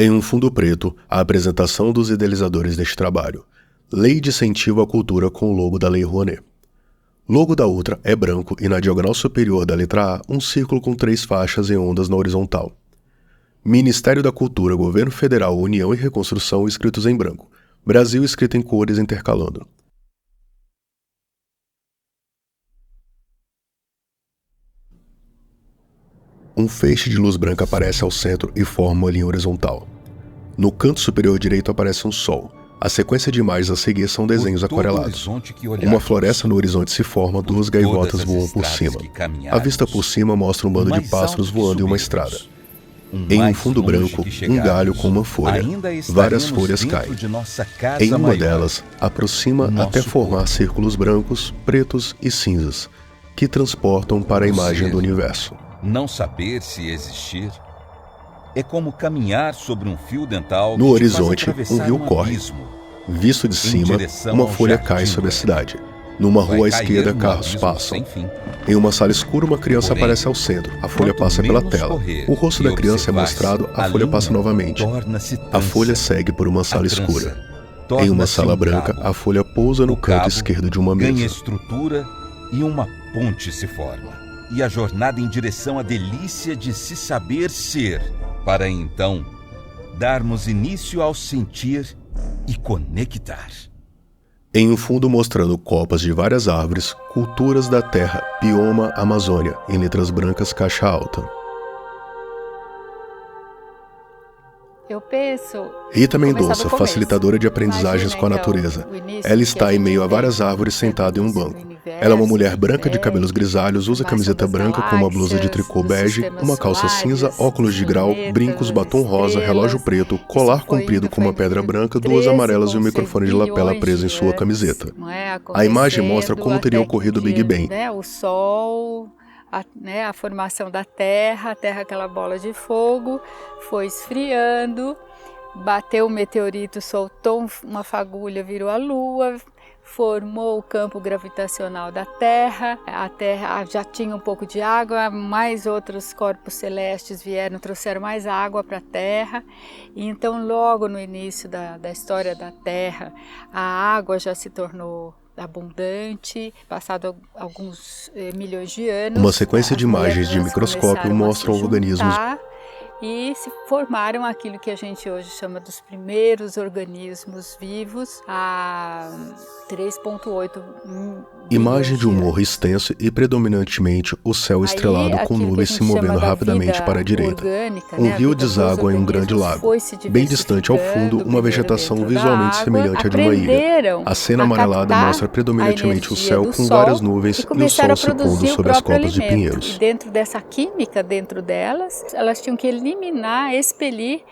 Em um fundo preto, a apresentação dos idealizadores deste trabalho. Lei de Incentivo à Cultura com o logo da Lei Rouanet. Logo da Ultra é branco e na diagonal superior da letra A, um círculo com 3 faixas em ondas na horizontal. Ministério da Cultura, Governo Federal, União e Reconstrução escritos em branco. Brasil escrito em cores intercalando. Um feixe de luz branca aparece ao centro e forma uma linha horizontal. No canto superior direito aparece um sol. A sequência de imagens a seguir são desenhos aquarelados. Uma floresta no horizonte se forma, 2 gaivotas voam por cima. A vista por cima mostra um bando de pássaros voando em uma estrada. Em um fundo branco, um galho com uma folha. Várias folhas caem. Em uma delas, aproxima até formar círculos brancos, pretos e cinzas, que transportam para a imagem do universo. Não saber se existir é como caminhar sobre um fio dental. No horizonte, um rio corre. Visto de cima, uma folha cai sobre a cidade. Numa rua à esquerda, carros passam. Em uma sala escura, uma criança aparece ao centro. A folha passa pela tela. O rosto da criança é mostrado, a folha passa novamente. A folha segue por uma sala escura. Em uma sala branca, a folha pousa no canto esquerdo de uma mesa. Ganha estrutura e uma ponte se forma. E a jornada em direção à delícia de se saber ser, para então darmos início ao sentir e conectar. Em um fundo mostrando copas de várias árvores, culturas da terra, bioma Amazônia, em letras brancas caixa alta. Eu penso... Rita Mendonça, facilitadora de aprendizagens com a natureza. Ela está em meio a várias árvores sentada em um banco. Ela é uma mulher branca de cabelos grisalhos, usa camiseta branca com uma blusa de tricô bege, uma calça cinza, óculos de grau, brincos, batom rosa, relógio preto, colar comprido com uma pedra branca, 2 amarelas e um microfone de lapela preso em sua camiseta. A imagem mostra como teria ocorrido o Big Bang. O Sol... a formação da Terra, a Terra aquela bola de fogo, foi esfriando, bateu o meteorito, soltou uma fagulha, virou a Lua, formou o campo gravitacional da Terra, a Terra já tinha um pouco de água, mais outros corpos celestes vieram, trouxeram mais água para a Terra, e então logo no início da história da Terra, a água já se tornou abundante, passado alguns milhões de anos. Uma sequência de imagens de microscópio mostram organismos e se formaram aquilo que a gente hoje chama dos primeiros organismos vivos há 3,8 Imagem de um morro extenso e predominantemente o céu estrelado com nuvens se movendo rapidamente para a direita. Um rio deságua em um grande lago. Bem distante ao fundo, uma vegetação visualmente semelhante à de uma ilha. A cena amarelada mostra predominantemente o céu com várias nuvens e o sol se pondo sobre as copas de pinheiros. E dentro dessa química, dentro delas, elas tinham que eliminar, expelir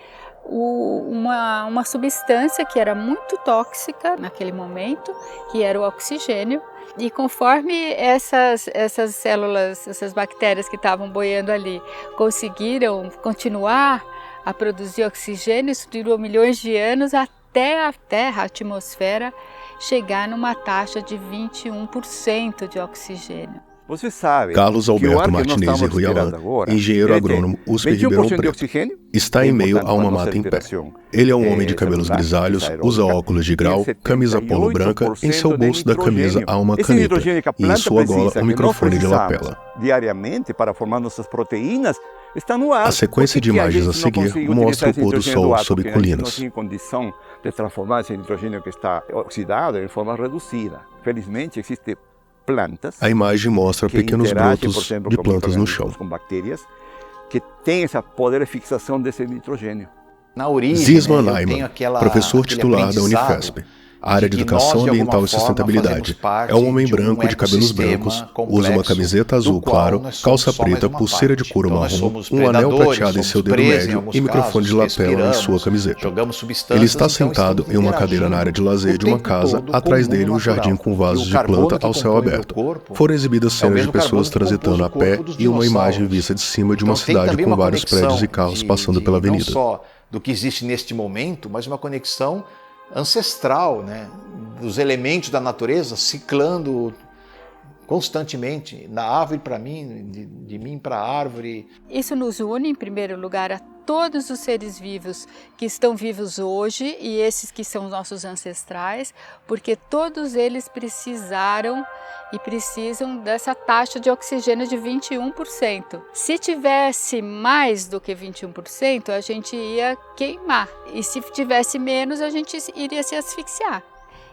uma substância que era muito tóxica naquele momento, que era o oxigênio. E conforme essas células, essas bactérias que estavam boiando ali, conseguiram continuar a produzir oxigênio, isso durou milhões de anos até a Terra, a atmosfera, chegar numa taxa de 21% de oxigênio. Você sabe Carlos Alberto Martinez e Rui Alan, engenheiro agrônomo USP Ribeirão Preto, está em meio a uma mata em pé. Ele é um homem de cabelos grisalhos, usa óculos de grau, camisa polo branca, em seu bolso da camisa há uma caneta e em sua gola um microfone de lapela. Diariamente para formar nossas proteínas está no ar. A sequência de imagens a seguir mostra o pôr do sol sobre colinas. Não tinha condição de transformar esse nitrogênio que está oxidado em forma reduzida. Felizmente existe plantas. A imagem mostra pequenos brotos de plantas no chão. Com bactérias que têm esse poder de fixação desse nitrogênio. Na origem, Zisman Laiman, professor titular da Unifesp, área de Educação Ambiental e Sustentabilidade. É um homem branco de cabelos brancos, usa uma camiseta azul claro, calça preta, pulseira de couro marrom, um anel prateado em seu dedo médio e microfone de lapela em sua camiseta. Ele está sentado em uma cadeira na área de lazer de uma casa, atrás dele um jardim com vasos de planta ao céu aberto. Foram exibidas cenas de pessoas transitando a pé e uma imagem vista de cima de uma cidade com vários prédios e carros passando pela avenida. Não só do que existe neste momento, mas uma conexão ancestral, né, dos elementos da natureza ciclando constantemente, na árvore para mim, de mim para a árvore. Isso nos une, em primeiro lugar, a todos os seres vivos que estão vivos hoje e esses que são nossos ancestrais, porque todos eles precisaram e precisam dessa taxa de oxigênio de 21%. Se tivesse mais do que 21%, a gente ia queimar. E se tivesse menos, a gente iria se asfixiar.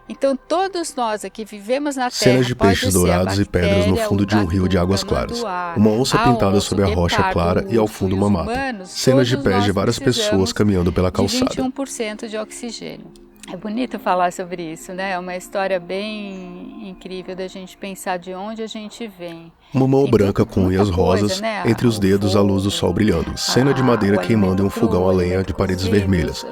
Então, todos nós aqui vivemos na Terra. Cenas de peixes dourados e pedras no fundo de um rio de águas claras. Uma onça pintada sobre a rocha clara e ao fundo uma mata. Cenas de pés de várias pessoas caminhando pela calçada. 21% de oxigênio. É bonito falar sobre isso, né? É uma história bem incrível da gente pensar de onde a gente vem. Uma mão branca com unhas rosas, né? Entre os dedos a luz do sol brilhando. Cena de madeira queimando em um fogão a lenha de paredes vermelhas.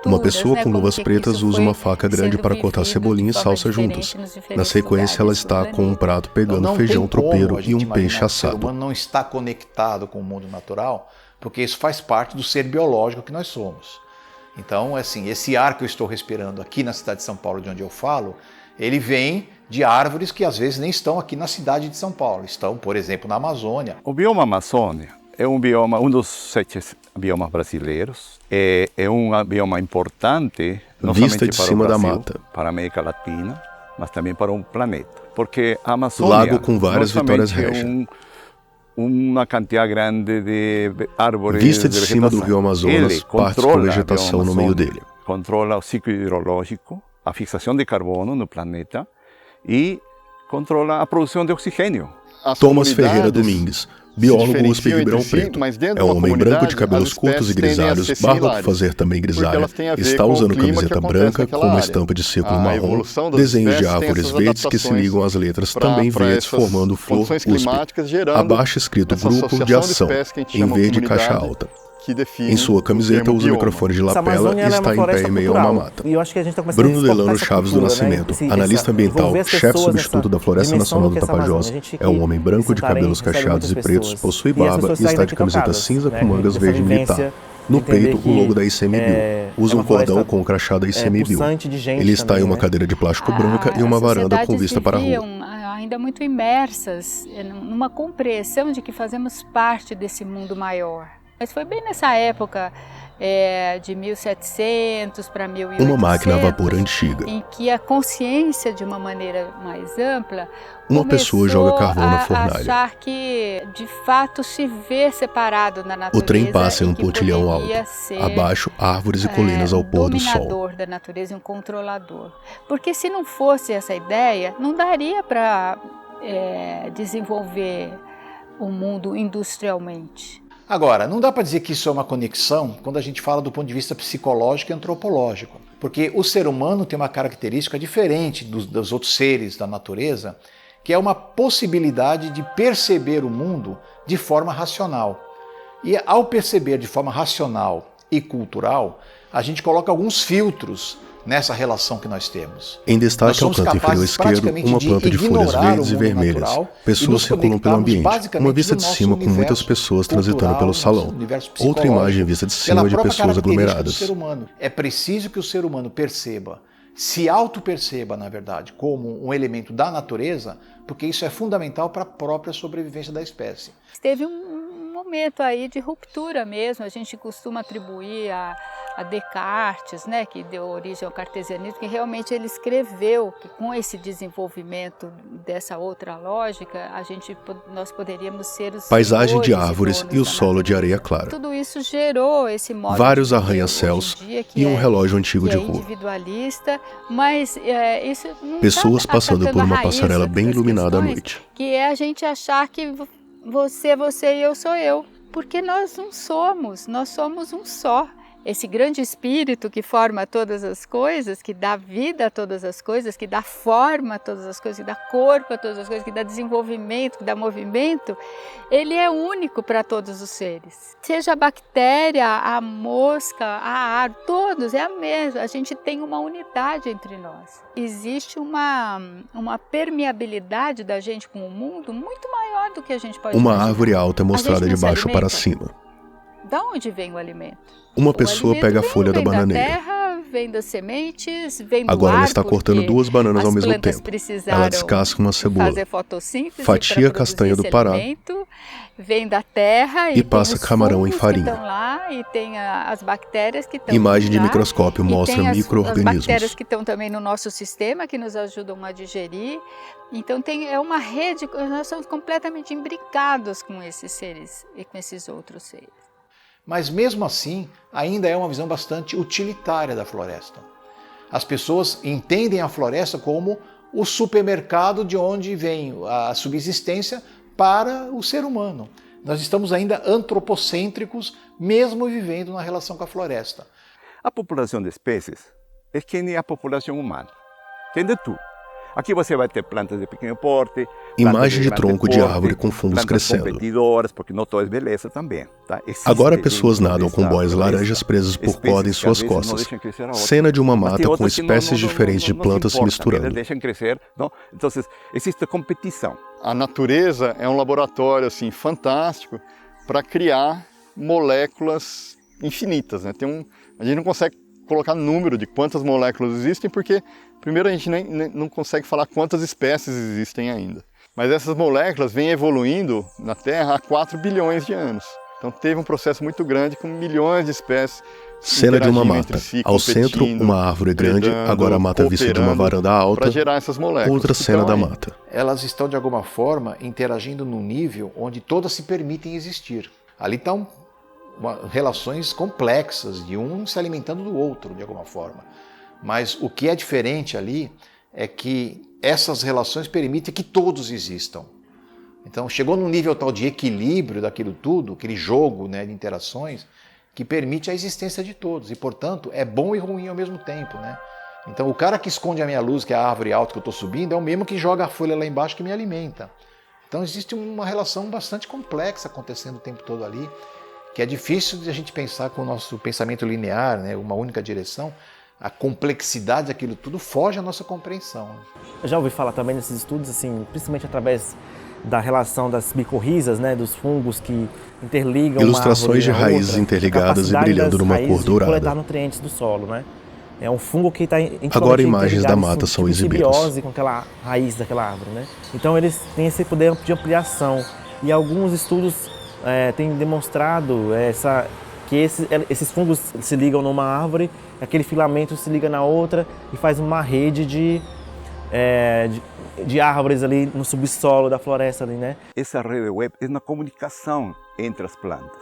Uma pessoa com luvas pretas usa uma faca grande para cortar cebolinha e salsa juntas. Na sequência, ela está com um prato pegando feijão tropeiro e um peixe assado. O ser humano não está conectado com o mundo natural, porque isso faz parte do ser biológico que nós somos. Então, assim, esse ar que eu estou respirando aqui na cidade de São Paulo, de onde eu falo, ele vem de árvores que às vezes nem estão aqui na cidade de São Paulo, estão, por exemplo, na Amazônia. O bioma Amazônia é um bioma, um dos 7 biomas brasileiros, é um bioma importante, não Vista de somente para cima o Brasil, da mata, para a América Latina, mas também para o planeta. Porque a Amazônia lago com várias Vitórias Regia. Uma quantidade grande de árvores. Vista de cima do rio Amazonas, parte com vegetação no meio dele. Controla o ciclo hidrológico, a fixação de carbono no planeta e controla a produção de oxigênio. Thomas Ferreira Domingues, biólogo USP Ribeirão Preto. É um homem branco de cabelos curtos e grisalhos, barba por fazer também grisalha, está usando camiseta branca com uma estampa de círculo marrom, desenhos de árvores verdes que se ligam às letras também verdes formando flor USP. Abaixo escrito Grupo de Ação, em verde caixa alta. Em sua camiseta usa o microfone de lapela e está em pé em meio a uma mata. Bruno Delano Chaves do Nascimento, analista ambiental, chefe substituto da Floresta Nacional do Tapajós, é um homem branco de cabelos cacheados e pretos, possui barba e está de camiseta cinza com mangas verde militar. No peito, o logo da ICMBio. Usa um cordão com o crachá da ICMBio. Ele está em uma cadeira de plástico branca e uma varanda com vista para a rua. Ainda muito imersas numa compreensão de que fazemos parte desse mundo maior. Mas foi bem nessa época de 1700 para 1800, uma máquina a vapor antiga, em que a consciência de uma maneira mais ampla uma pessoa joga carvão na fornalha. Achar que de fato se vê separado na natureza. O trem passa em um pontilhão alto. Abaixo, árvores e colinas ao pôr do sol. Um dominador da natureza e um controlador. Porque se não fosse essa ideia, não daria para desenvolver o mundo industrialmente. Agora, não dá para dizer que isso é uma conexão quando a gente fala do ponto de vista psicológico e antropológico, porque o ser humano tem uma característica diferente dos outros seres da natureza, que é uma possibilidade de perceber o mundo de forma racional. E ao perceber de forma racional e cultural, a gente coloca alguns filtros nessa relação que nós temos. Em destaque ao canto inferior esquerdo, uma planta de folhas verdes e vermelhas. Pessoas circulam pelo ambiente. Uma vista de cima com muitas pessoas transitando pelo salão. Outra imagem vista de cima de pessoas aglomeradas. É preciso que o ser humano perceba, se auto-perceba, na verdade, como um elemento da natureza, porque isso é fundamental para a própria sobrevivência da espécie. Teve um momento aí de ruptura mesmo, a gente costuma atribuir a Descartes, né, que deu origem ao cartesianismo, que realmente ele escreveu que com esse desenvolvimento dessa outra lógica, nós poderíamos ser os paisagem de árvores e o solo de areia clara. Tudo isso gerou esse modo vários arranha-céus e um relógio antigo de rua. Individualista, mas isso não pessoas passando por uma passarela bem iluminada à noite. Que é a gente achar que você e eu sou eu, porque nós não somos, nós somos um só. Esse grande espírito que forma todas as coisas, que dá vida a todas as coisas, que dá forma a todas as coisas, que dá corpo a todas as coisas, que dá desenvolvimento, que dá movimento, ele é único para todos os seres. Seja a bactéria, a mosca, a árvore, todos é a mesma. A gente tem uma unidade entre nós. Existe uma permeabilidade da gente com o mundo muito maior do que a gente pode imaginar. Uma árvore alta é mostrada de baixo para cima. Da onde vem o alimento? Uma pessoa pega a folha da bananeira. Da terra, vem das sementes, vem do Agora ar, ela está cortando porque 2 bananas ao as mesmo plantas tempo. precisaram Ela descasca uma cebola, fazer fotossíntese fatia para a castanha produzir do esse Pará alimento, vem da terra e tem passa os camarão em fungos farinha. que estão lá e tem as bactérias que estão Imagem de lá, microscópio e mostra tem as micro-organismos. bactérias que estão também no nosso sistema, que nos ajudam a digerir. Então é uma rede, nós somos completamente imbricados com esses seres e com esses outros seres. Mas mesmo assim, ainda é uma visão bastante utilitária da floresta. As pessoas entendem a floresta como o supermercado de onde vem a subsistência para o ser humano. Nós estamos ainda antropocêntricos, mesmo vivendo na relação com a floresta. A população de espécies é que nem a população humana. Tem de tudo. Aqui você vai ter plantas de pequeno porte, Imagem de tronco de árvore com fungos crescendo. competidoras, porque não toda é beleza também. Tá? Agora pessoas nadam com boias laranjas presas por corda em suas costas. Cena de uma mata com espécies diferentes de plantas se misturando. Deixam crescer, não? Então existe competição. A natureza é um laboratório assim fantástico para criar moléculas infinitas, né? A gente não consegue colocar número de quantas moléculas existem porque primeiro a gente nem não consegue falar quantas espécies existem ainda. Mas essas moléculas vêm evoluindo na Terra há 4 bilhões de anos. Então teve um processo muito grande com milhões de espécies. Cena de uma mata. Ao centro, uma árvore grande, agora a mata vista de uma varanda alta. Para gerar essas moléculas. Outra cena da mata. Elas estão de alguma forma interagindo num nível onde todas se permitem existir. Ali estão relações complexas de um se alimentando do outro de alguma forma. Mas o que é diferente ali é que essas relações permitem que todos existam. Então chegou num nível tal de equilíbrio daquilo tudo, aquele jogo, né, de interações, que permite a existência de todos. E, portanto, é bom e ruim ao mesmo tempo, né? Então o cara que esconde a minha luz, que é a árvore alta que eu estou subindo, é o mesmo que joga a folha lá embaixo que me alimenta. Então existe uma relação bastante complexa acontecendo o tempo todo ali, que é difícil de a gente pensar com o nosso pensamento linear, né, uma única direção. A complexidade daquilo tudo foge à nossa compreensão. Eu já ouvi falar também nesses estudos, assim, principalmente através da relação das micorrizas, né, dos fungos que interligam ilustrações de raízes outra, interligadas e brilhando numa cor dourada. Coletar nutrientes do solo, né? É um fungo que está agora imagens da mata são exibidas. Simbiose com aquela raiz daquela árvore, né? Então eles têm esse poder de ampliação e alguns estudos têm demonstrado que esses fungos se ligam numa árvore, aquele filamento se liga na outra e faz uma rede de árvores ali no subsolo da floresta ali, né? Essa rede web é uma comunicação entre as plantas,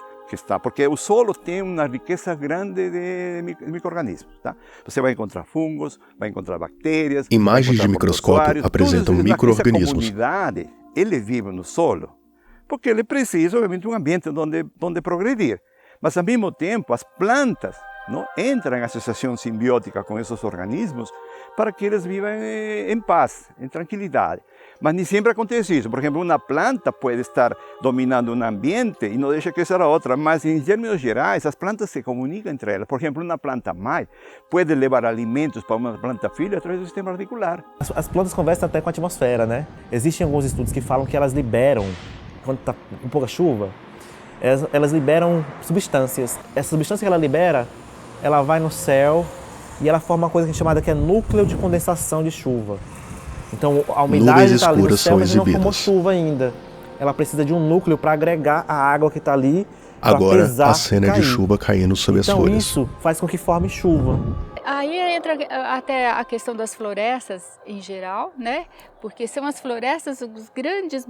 porque o solo tem uma riqueza grande de micro-organismos, tá? Você vai encontrar fungos, vai encontrar bactérias. Imagens de microscópio apresentam micro-organismos. Essa comunidade, ele vive no solo, porque ele precisa, obviamente, de um ambiente onde progredir. Mas, ao mesmo tempo, as plantas entram em associação simbiótica com esses organismos para que eles vivam em paz, em tranquilidade. Mas nem sempre acontece isso. Por exemplo, uma planta pode estar dominando um ambiente e não deixa crescer a outra, mas, em termos gerais, as plantas se comunicam entre elas. Por exemplo, uma planta mãe pode levar alimentos para uma planta filha através do sistema radicular. As plantas conversam até com a atmosfera, né? Existem alguns estudos que falam que elas liberam, quando está com pouca chuva, elas liberam substâncias. Essa substância que ela libera, ela vai no céu e ela forma uma coisa chamada que é núcleo de condensação de chuva. Então a umidade está ali no céu, mas não formou chuva ainda. Ela precisa de um núcleo para agregar a água que está ali. Agora a cena de chuva caindo sobre as folhas. Então isso faz com que forme chuva. Aí entra até a questão das florestas em geral, né? Porque são as florestas os grandes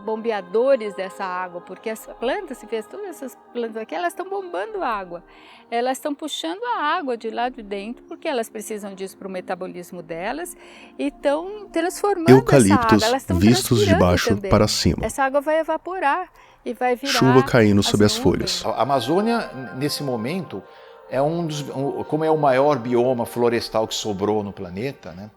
bombeadores dessa água, porque as plantas, se fez todas essas plantas aqui, elas estão bombando água. Elas estão puxando a água de lá de dentro, porque elas precisam disso para o metabolismo delas, e estão transformando eucaliptos essa água. Elas estão vistos de baixo também. Para cima. Essa água vai evaporar e vai virar chuva caindo sobre as folhas. A Amazônia, nesse momento, como é o maior bioma florestal que sobrou no planeta, né?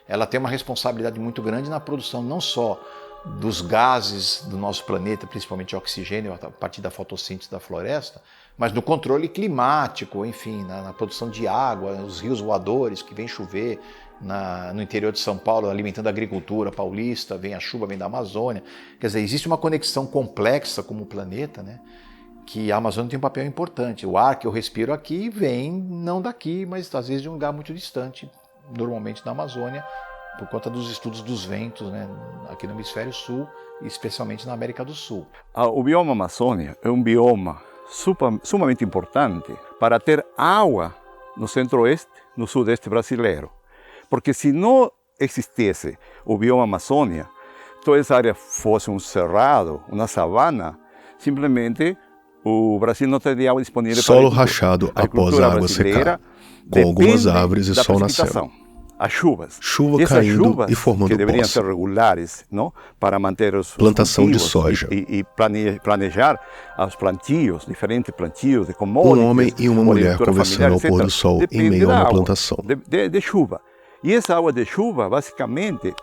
Ela tem uma responsabilidade muito grande na produção não só dos gases do nosso planeta, principalmente oxigênio, a partir da fotossíntese da floresta, mas no controle climático, enfim, na produção de água, os rios voadores que vem chover no interior de São Paulo, alimentando a agricultura paulista, vem a chuva, vem da Amazônia. Quer dizer, existe uma conexão complexa como o planeta, né? que a Amazônia tem um papel importante. O ar que eu respiro aqui vem não daqui, mas às vezes de um lugar muito distante, normalmente na Amazônia, por conta dos estudos dos ventos, né, aqui no hemisfério sul, e especialmente na América do Sul. O bioma Amazônia é um bioma sumamente importante para ter água no centro-oeste, no sudeste brasileiro. Porque se não existisse o bioma Amazônia, toda essa área fosse um cerrado, uma savana, simplesmente o Brasil não teria água disponível Solo para rachado após a água secar, com algumas árvores e sol nascendo. As chuvas. Chuva e caindo chuvas, e formando que deveriam poças. ser regulares, não? Para manter os Plantação de soja. E planejar os plantios, diferentes plantios de commodities. Um homem e uma mulher conversando ao pôr do sol em meio a uma plantação. De chuva. E essa água de chuva, basicamente,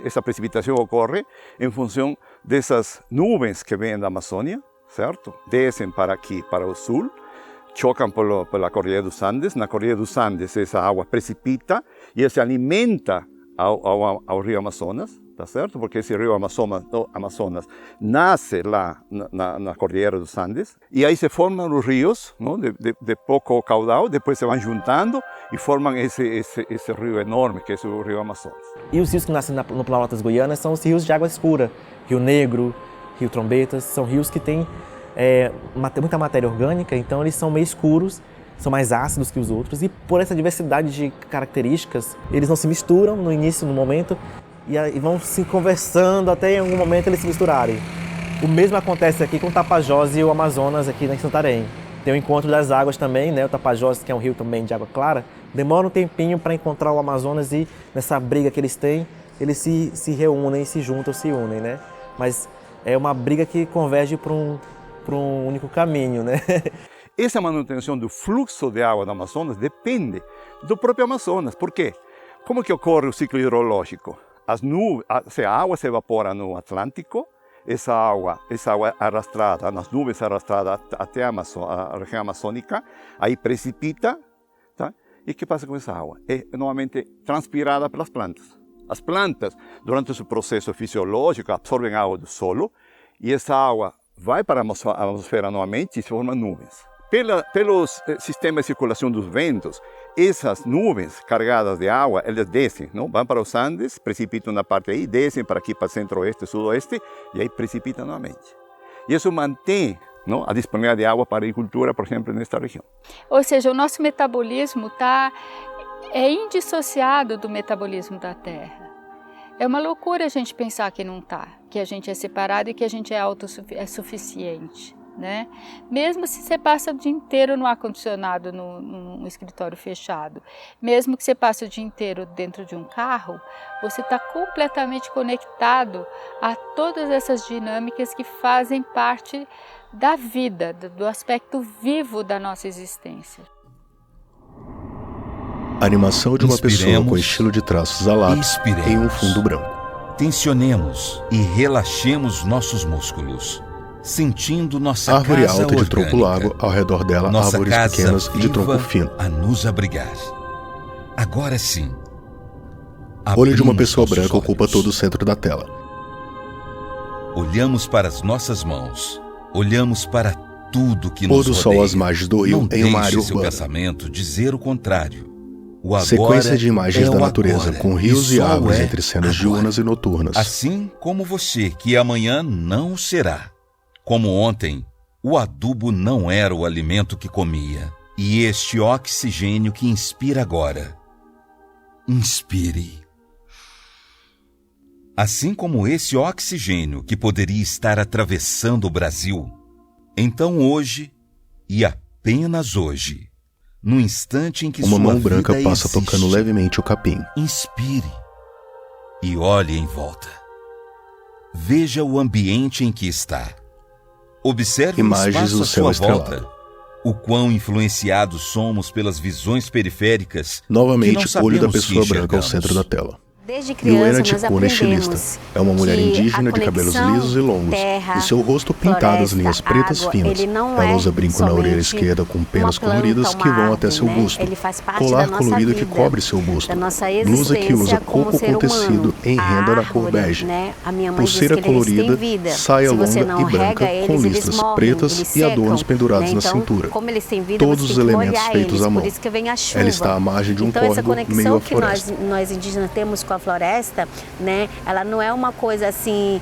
essa precipitação ocorre em função dessas nuvens que vêm da Amazônia, certo? Descem para aqui, para o sul, chocam pela Cordilheira dos Andes. Na Cordilheira dos Andes, essa água precipita e se alimenta ao rio Amazonas, tá certo? Porque esse rio Amazonas nasce lá na Cordilheira dos Andes. E aí se formam os rios, não? De pouco caudal, depois se vão juntando e formam esse rio enorme, que é o rio Amazonas. E os rios que nascem no Planalto das Guianas são os rios de água escura. Rio Negro, Rio Trombetas, são rios que têm muita matéria orgânica, então eles são meio escuros, são mais ácidos que os outros, e por essa diversidade de características, eles não se misturam no início, no momento, e vão se conversando até em algum momento eles se misturarem. O mesmo acontece aqui com o Tapajós e o Amazonas aqui em Santarém. Tem o encontro das águas também, né? O Tapajós, que é um rio também de água clara, demora um tempinho para encontrar o Amazonas e nessa briga que eles têm, eles se reúnem, se juntam, se unem, né? Mas é uma briga que converge para um único caminho, né? Essa manutenção do fluxo de água do Amazonas depende do próprio Amazonas. Por quê? Como que ocorre o ciclo hidrológico? A água se evapora no Atlântico, essa água arrastada, as nuvens arrastradas até a região amazônica, aí precipita, tá? E o que passa com essa água? É normalmente transpirada pelas plantas. As plantas, durante o seu processo fisiológico, absorvem água do solo e essa água vai para a atmosfera novamente e se formam nuvens. Pelos sistemas de circulação dos ventos, essas nuvens carregadas de água, elas descem, não? Vão para os Andes, precipitam na parte aí, descem para aqui, para centro-oeste, sudoeste, e aí precipitam novamente. E isso mantém, não? A disponibilidade de água para a agricultura, por exemplo, nesta região. Ou seja, o nosso metabolismo é indissociado do metabolismo da Terra. É uma loucura a gente pensar que não está, que a gente é separado e que a gente é suficiente, né? Mesmo se você passa o dia inteiro no ar-condicionado, num escritório fechado, mesmo que você passe o dia inteiro dentro de um carro, você está completamente conectado a todas essas dinâmicas que fazem parte da vida, do aspecto vivo da nossa existência. A animação de uma pessoa com estilo de traços a lápis em um fundo branco. Tensionemos e relaxemos nossos músculos, sentindo nossa Árvore casa alta de orgânica, tronco largo, ao redor dela nossa árvores casa pequenas e de tronco fino. a nos abrigar. Agora sim. Olho de uma abrimos pessoa nossos branca olhos. ocupa todo o centro da tela. Olhamos para as nossas mãos, olhamos para tudo que nos Pôr do sol rodeia. às margens do rio Não em uma área deixe seu urbana. pensamento dizer o contrário. O agora Sequência de imagens é da o natureza, agora, com rios e só árvores é entre cenas agora. diurnas e noturnas. Assim como você, que amanhã não o será. Como ontem, o adubo não era o alimento que comia. E este oxigênio que inspira agora. Inspire. Assim como esse oxigênio que poderia estar atravessando o Brasil, então hoje, e apenas hoje, no instante em que Uma sua mão branca vida passa existe, tocando levemente o capim. inspire e olhe em volta. Veja o ambiente em que está. Observe Imagens o espaço do à céu sua estrelado. volta. O quão influenciados somos pelas visões periféricas que não Novamente, olho da sabemos pessoa que branca ao enxergamos. centro da tela. Desde criança, nós Chikuna aprendemos Estilista é uma mulher indígena de cabelos lisos e longos, e seu rosto pintado as linhas pretas finas. Ela usa brinco na orelha esquerda com penas coloridas que vão até seu busto, colar colorido que cobre seu busto, blusa que usa coco com tecido em renda na cor bege, pulseira colorida, saia longa e branca com listras pretas e adornos pendurados na cintura. Todos os elementos feitos à mão. Ela está à margem de um córrego meio à floresta. Nós indígenas temos com a floresta, né? Ela não é uma coisa assim,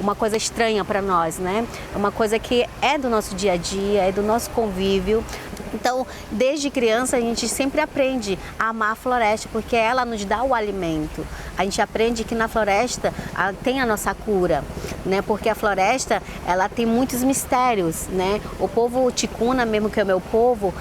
uma coisa estranha para nós, né? É uma coisa que é do nosso dia a dia, é do nosso convívio. Então, desde criança, a gente sempre aprende a amar a floresta, porque ela nos dá o alimento. A gente aprende que na floresta tem a nossa cura, né? Porque a floresta, ela tem muitos mistérios, né? O povo Chikuna, mesmo que é o meu povo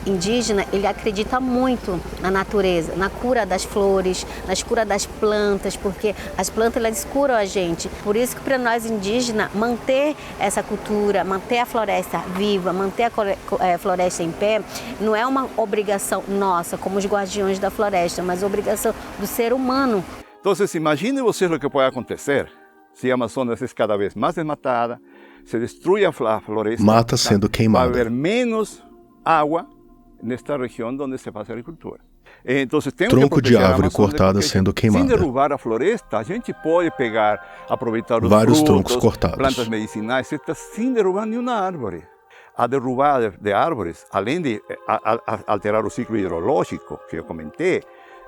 indígena, ele acredita muito na natureza, na cura das flores, na cura das plantas, porque as plantas, elas curam a gente. Por isso que para nós indígenas, manter essa cultura, manter a floresta viva, manter a floresta em pé, não é uma obrigação nossa, como os guardiões da floresta, mas obrigação do ser humano. Então, imagine vocês o que pode acontecer se a Amazônia é cada vez mais desmatada, se destrui a floresta, mata sendo queimada. Vai haver menos água nesta região onde se faz agricultura. Então, tronco de árvore cortada sendo queimada. Sem derrubar a floresta, a gente pode pegar, aproveitar os vários frutos, troncos cortados, plantas medicinais, sem derrubar nenhuma árvore. A derrubada de árvores, além de alterar o ciclo hidrológico que eu comentei,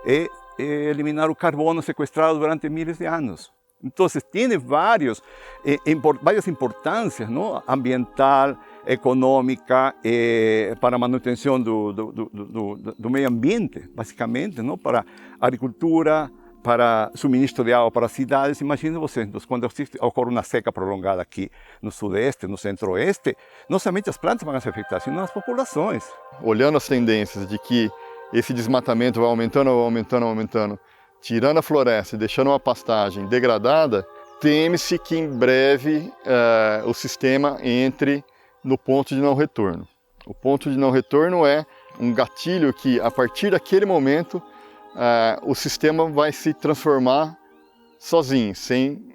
é eliminar o carbono sequestrado durante milhares de anos. Então, tem várias importâncias, não? Ambiental, econômica, para a manutenção do meio ambiente, basicamente, não? Para a agricultura, para suministro de água para as cidades. Imaginem vocês, quando ocorre uma seca prolongada aqui no sudeste, no centro-oeste, não somente as plantas vão se afetar, sino as populações. Olhando as tendências de que esse desmatamento vai aumentando, tirando a floresta e deixando uma pastagem degradada, teme-se que em breve o sistema entre no ponto de não retorno. O ponto de não retorno é um gatilho que, a partir daquele momento, o sistema vai se transformar sozinho, sem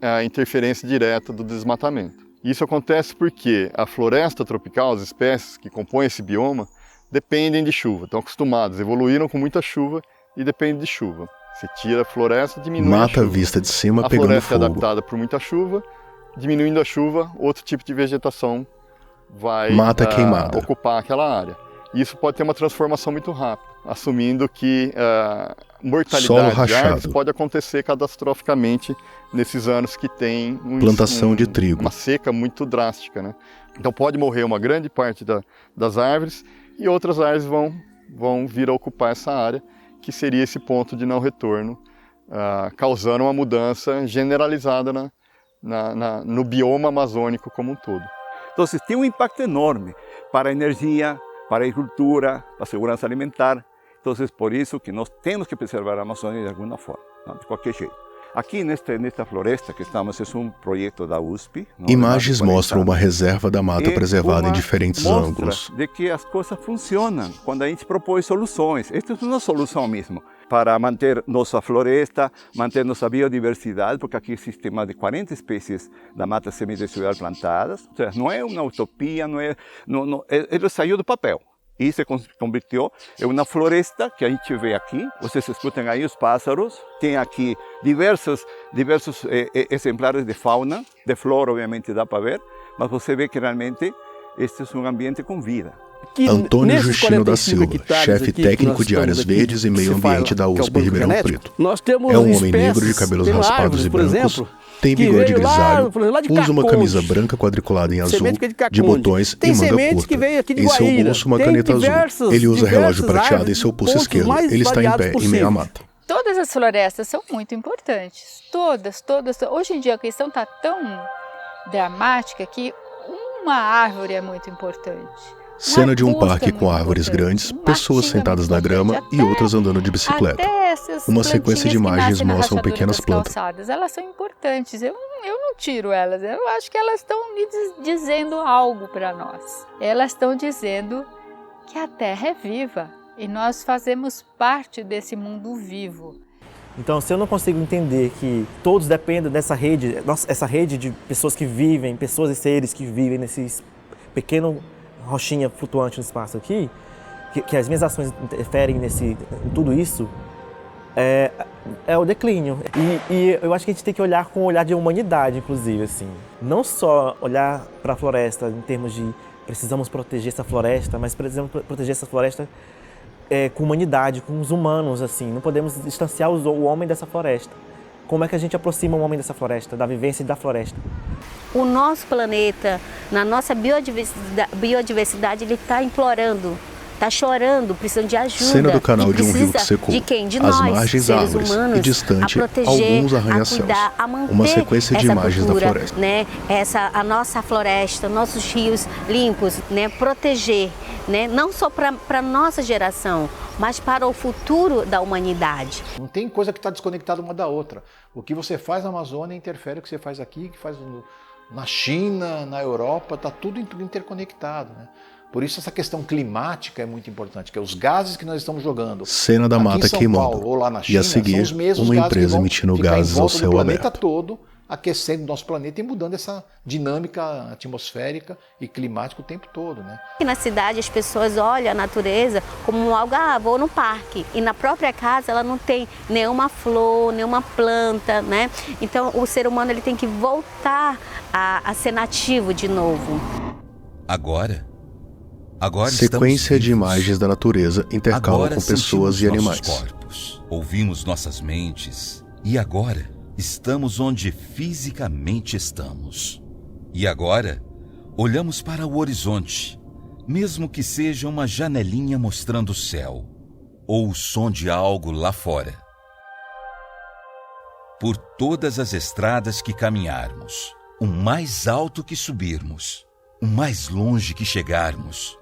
a interferência direta do desmatamento. Isso acontece porque a floresta tropical, as espécies que compõem esse bioma, dependem de chuva, estão acostumados, evoluíram com muita chuva e dependem de chuva. Se tira a floresta, diminui a chuva. Mata a vista de cima a pegando fogo. A floresta é adaptada por muita chuva, diminuindo a chuva, outro tipo de vegetação vai ocupar aquela área. Isso pode ter uma transformação muito rápida, assumindo que mortalidade de árvores pode acontecer catastroficamente nesses anos que tem plantação de trigo, uma seca muito drástica, né? Então pode morrer uma grande parte das árvores e outras árvores vão vir a ocupar essa área, que seria esse ponto de não retorno, causando uma mudança generalizada no bioma amazônico como um todo. Então tem um impacto enorme para a energia, para a agricultura, para a segurança alimentar. Então, por isso que nós temos que preservar a Amazônia de alguma forma, não? De qualquer jeito. Aqui nesta floresta que estamos, é um projeto da USP. Imagens mostram uma reserva da mata preservada em diferentes ângulos. De que as coisas funcionam quando a gente propõe soluções. Esta é uma solução mesmo para manter nossa floresta, manter nossa biodiversidade, porque aqui existem mais de 40 espécies da mata semidesigual plantadas. Ou seja, não é uma utopia, ele saiu do papel. E se converteu em uma floresta que a gente vê aqui. Vocês escutam aí os pássaros. Tem aqui diversos exemplares de fauna, de flora, obviamente dá para ver, mas você vê que realmente este é um ambiente com vida. Antônio Justino da Silva, chefe técnico de áreas verdes e meio ambiente da USP Ribeirão Preto. É um homem negro de cabelos raspados e brancos, tem bigode grisalho, usa uma camisa branca quadriculada em azul, de botões e manga curta. Em seu bolso uma caneta azul. Ele usa relógio prateado em seu pulso esquerdo. Ele está em pé em meio à mata. Todas as florestas são muito importantes. Todas. Hoje em dia a questão está tão dramática que uma árvore é muito importante. Cena de um parque com árvores grandes, pessoas sentadas na grama e outras andando de bicicleta. Uma sequência de imagens mostram pequenas plantas. Elas são importantes, eu não tiro elas, eu acho que elas estão me dizendo algo para nós. Elas estão dizendo que a Terra é viva e nós fazemos parte desse mundo vivo. Então, se eu não consigo entender que todos dependem dessa rede, essa rede de pessoas que vivem, pessoas e seres que vivem nesses pequeno rochinha flutuante no espaço aqui, que as minhas ações interferem em tudo isso, é o declínio. E eu acho que a gente tem que olhar com um olhar de humanidade, inclusive, assim. Não só olhar para a floresta em termos de precisamos proteger essa floresta, mas precisamos proteger essa floresta com humanidade, com os humanos, assim. Não podemos distanciar o homem dessa floresta. Como é que a gente aproxima o homem dessa floresta, da vivência da floresta? O nosso planeta, na nossa biodiversidade, ele está implorando, está chorando, precisando de ajuda. Cena do canal de um rio que secou. De quem? De As nós, margens seres árvores humanos, e distante a proteger, alguns arranha-céus. A cuidar, a manter uma sequência de imagens cultura, da floresta. Né? A nossa floresta, nossos rios limpos, né? Proteger, né? Não só para a nossa geração, mas para o futuro da humanidade. Não tem coisa que está desconectada uma da outra. O que você faz na Amazônia interfere no que você faz aqui, que faz na China, na Europa, está tudo interconectado, né? Por isso essa questão climática é muito importante, que é os gases que nós estamos jogando. Cena da mata queimando. Paulo, ou lá na China, e a seguir, são os mesmos uma gases empresa que vão emitindo ficar gases em volta ao do céu planeta aberto. todo, aquecendo o nosso planeta e mudando essa dinâmica atmosférica e climática o tempo todo, né? E na cidade as pessoas olham a natureza como algo, vou no parque. E na própria casa ela não tem nenhuma flor, nenhuma planta, né? Então o ser humano ele tem que voltar a ser nativo de novo. Agora sequência de imagens da natureza intercalam com pessoas e animais. Corpos, ouvimos nossas mentes e agora estamos onde fisicamente estamos. E agora olhamos para o horizonte, mesmo que seja uma janelinha mostrando o céu ou o som de algo lá fora. Por todas as estradas que caminharmos, o mais alto que subirmos, o mais longe que chegarmos,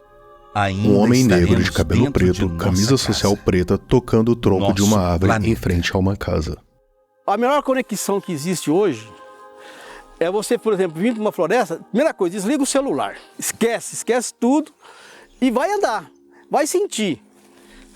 um homem negro de cabelo preto, camisa social preta, tocando o tronco de uma árvore em frente a uma casa. A melhor conexão que existe hoje é você, por exemplo, vir para uma floresta, primeira coisa, desliga o celular, esquece tudo e vai andar, vai sentir.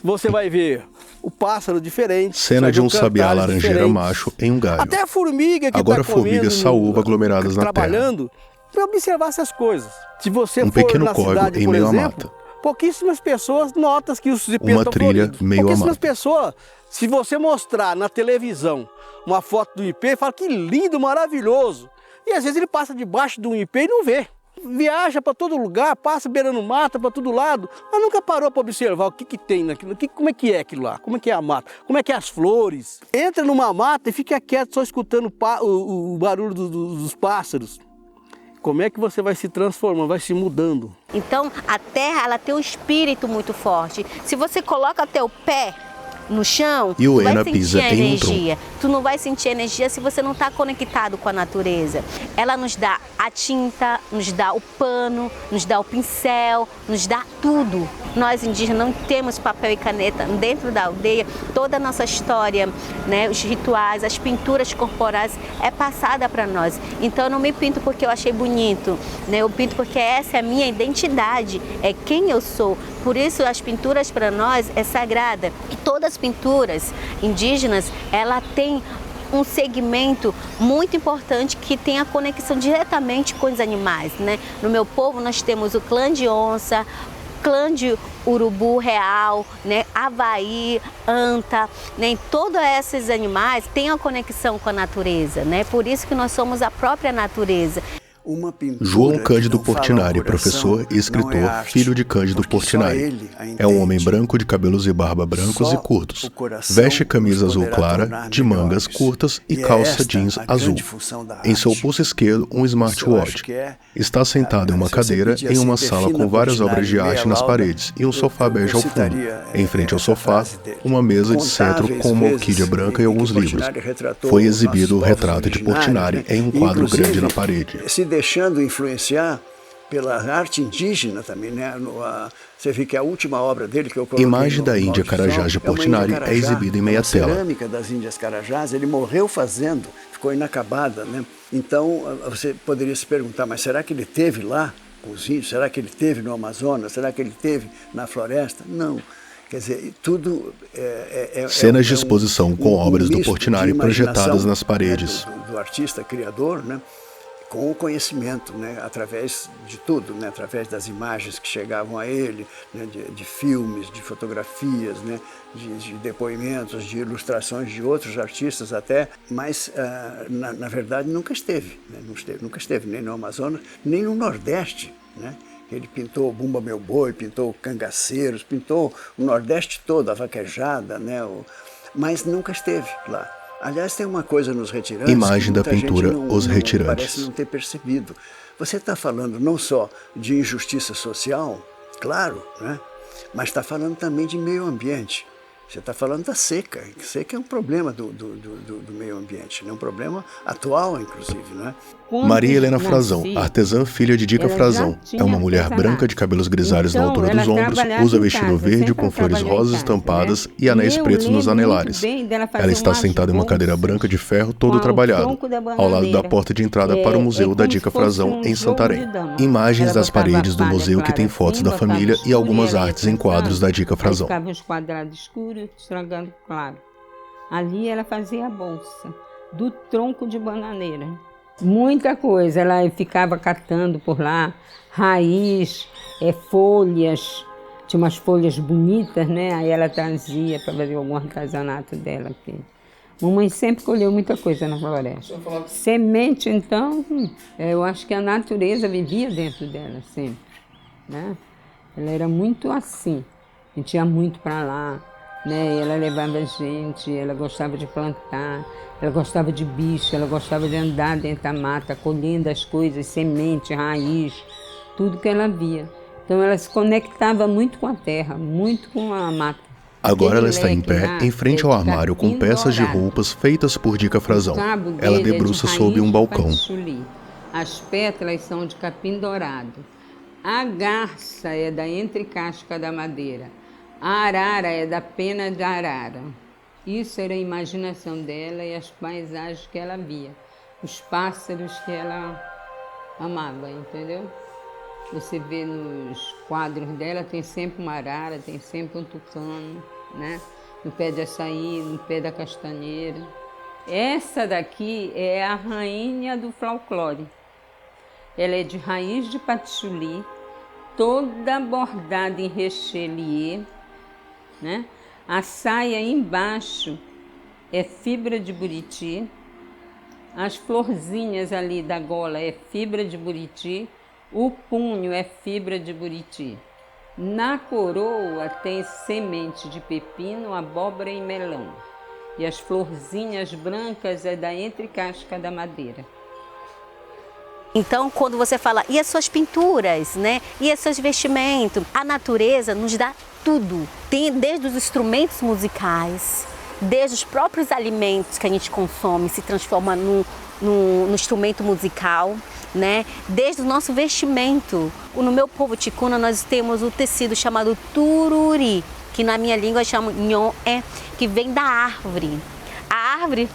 Você vai ver o pássaro diferente. Cena de um sabiá laranjeira macho em um galho. Até a formiga que agora formigas saúva aglomeradas na trabalhando para observar essas coisas. Se você for pequeno na córrego cidade, em por meio exemplo, à mata. Pouquíssimas pessoas notam que os ipês uma estão trilha floridos. meio à mata. Pouquíssimas pessoas, se você mostrar na televisão uma foto do ipê, fala que lindo, maravilhoso. E às vezes ele passa debaixo de um ipê e não vê. Viaja para todo lugar, passa beirando mata para todo lado, mas nunca parou para observar o que tem naquilo, como é que é aquilo lá, como é que é a mata, como é que é as flores. Entra numa mata e fica quieto só escutando o barulho dos pássaros. Como é que você vai se transformando, vai se mudando? Então, a terra, ela tem um espírito muito forte. Se você coloca teu pé no chão, e o tu vai Ena sentir pisa a em energia. Tu não vai sentir energia se você não está conectado com a natureza. Ela nos dá a tinta, nos dá o pano, nos dá o pincel, nos dá tudo. Nós indígenas não temos papel e caneta. Dentro da aldeia, toda a nossa história, né, os rituais, as pinturas corporais é passada para nós. Então eu não me pinto porque eu achei bonito, né? Eu pinto porque essa é a minha identidade, é quem eu sou. Por isso as pinturas para nós é sagrada. E todas as pinturas indígenas, ela tem um segmento muito importante que tem a conexão diretamente com os animais, né? No meu povo nós temos o clã de onça, clã de urubu real, né? Havaí, anta, né? Todos esses animais têm a conexão com a natureza, né? Por isso que nós somos a própria natureza. João Cândido Portinari, professor e escritor, filho de Cândido Portinari. É um homem branco de cabelos e barba brancos e curtos. Veste camisa azul clara, de mangas curtas e calça jeans azul. Em seu pulso esquerdo, um smartwatch. Está sentado em uma cadeira em uma sala com várias obras de arte nas paredes e um sofá bege ao fundo. Em frente ao sofá, uma mesa de cetro com uma orquídea branca e alguns livros. Foi exibido o retrato de Portinari em um quadro grande na parede. Deixando influenciar pela arte indígena também, né? Você vê que a última obra dele que eu coloquei Imagem da Índia Carajás de Portinari é exibida em meia tela. A cerâmica das Índias Carajás, ele morreu fazendo, ficou inacabada, né? Então você poderia se perguntar, mas será que ele teve lá com os índios? Será que ele teve no Amazonas? Será que ele teve na floresta? Não. Quer dizer, tudo cenas de exposição com obras do Portinari projetadas nas paredes. Né, do artista criador, né, com o conhecimento, né, através de tudo, né, através das imagens que chegavam a ele, né, de filmes, de fotografias, né, de depoimentos, de ilustrações de outros artistas até, mas na verdade nunca esteve, né, nunca esteve nem no Amazonas, nem no Nordeste, né. Ele pintou Bumba Meu Boi, pintou Cangaceiros, pintou o Nordeste todo, a Vaquejada, né, mas nunca esteve lá. Aliás, tem uma coisa nos retirantes. Imagem da pintura Os Retirantes. Parece não ter percebido. Você está falando não só de injustiça social, claro, né? Mas está falando também de meio ambiente. Você está falando da seca. Seca é um problema do meio ambiente, né? Um problema atual, inclusive, né? Maria Helena Frazão, artesã filha de Dica Frazão, é uma mulher branca de cabelos grisalhos na altura dos ombros, usa vestido verde com flores rosas estampadas e anéis pretos nos anelares. Ela está sentada em uma cadeira branca de ferro todo trabalhado, ao lado da porta de entrada para o Museu da Dica Frazão, em Santarém. Imagens das paredes do museu que tem fotos da família e algumas artes em quadros da Dica Frazão. Ficava os quadrados escuros, estragando claro. Ali ela fazia a bolsa do tronco de bananeira. Muita coisa, ela ficava catando por lá, raiz, folhas, tinha umas folhas bonitas, né? Aí ela trazia para fazer algum artesanato dela aqui. Mamãe sempre colheu muita coisa na floresta. Semente, então, eu acho que a natureza vivia dentro dela sempre, né? Ela era muito assim, a gente ia muito para lá, né? Ela levava a gente, ela gostava de plantar, ela gostava de bicho, ela gostava de andar dentro da mata, colhendo as coisas, semente, raiz, tudo que ela via. Então ela se conectava muito com a terra, muito com a mata. Agora ela está em pé, em frente ao armário, com peças de roupas feitas por Dica Frazão. Ela debruça sob um balcão. As pétalas são de capim dourado. A garça é da entrecasca da madeira. A arara é da pena de arara. Isso era a imaginação dela e as paisagens que ela via. Os pássaros que ela amava, entendeu? Você vê nos quadros dela, tem sempre uma arara, tem sempre um tucano, né? No pé de açaí, no pé da castanheira. Essa daqui é a rainha do folclore. Ela é de raiz de patchouli, toda bordada em rechelier, né? A saia embaixo é fibra de buriti, as florzinhas ali da gola é fibra de buriti, o punho é fibra de buriti. Na coroa tem semente de pepino, abóbora e melão. E as florzinhas brancas é da entrecasca da madeira. Então, quando você fala, e as suas pinturas, né? E os seus vestimentos? A natureza nos dá tudo. Tem desde os instrumentos musicais, desde os próprios alimentos que a gente consome, se transforma no instrumento musical, né? Desde o nosso vestimento. No meu povo ticuna nós temos o tecido chamado tururi, que na minha língua chama nhoé, que vem da árvore. A árvore